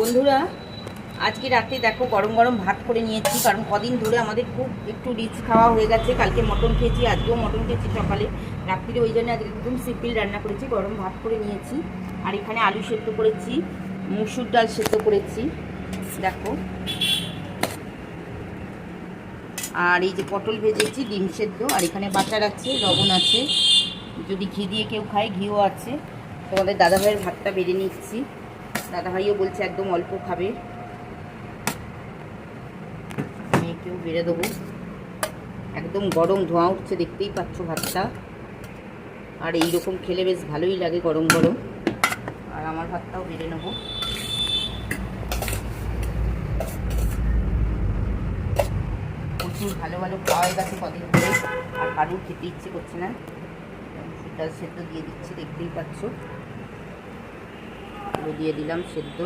বন্ধুরা আজকে রাতে দেখো গরম গরম ভাত করে নিয়েছি, কারণ কদিন ধরে আমাদের খুব একটু রিচ খাওয়া হয়ে গেছে। কালকে মটন খেয়েছি, আজকেও মটন খেয়েছি সকালে, রাত্রিরে, ওই জন্য আজকে একদম সিম্পল রান্না করেছি, গরম ভাত করে নিয়েছি। আর এখানে আলু সেদ্ধ করেছি, মুসুর ডাল সেদ্ধ করেছি দেখো, আর এই যে পটল ভেজেছি, ডিম সেদ্ধ, আর এখানে বাটার আছে, লবণ আছে, যদি ঘি দিয়ে কেউ খায় ঘিও আছে। তোমাদের দাদাভাইয়ের ভাতটা বেড়ে নিচ্ছি, দাদাভাইও বলছে একদম অল্প খাবে, মেয়েকেও বেড়ে দেবো। একদম গরম ধোঁয়া উঠছে, দেখতেই পাচ্ছ ভাতটা। আর এইরকম খেলে বেশ ভালোই লাগে গরম গরম। আর আমার ভাতটাও বেড়ে নেবো। প্রচুর ভালো ভালো খাওয়া হয়ে গেছে কদিন ধরে, আর কারুর খেতে ইচ্ছে করছে না। ডাল সেদ্ধ দিয়ে দিচ্ছি, দেখতেই পাচ্ছ, দিয়ে দিলাম সেদ্ধ।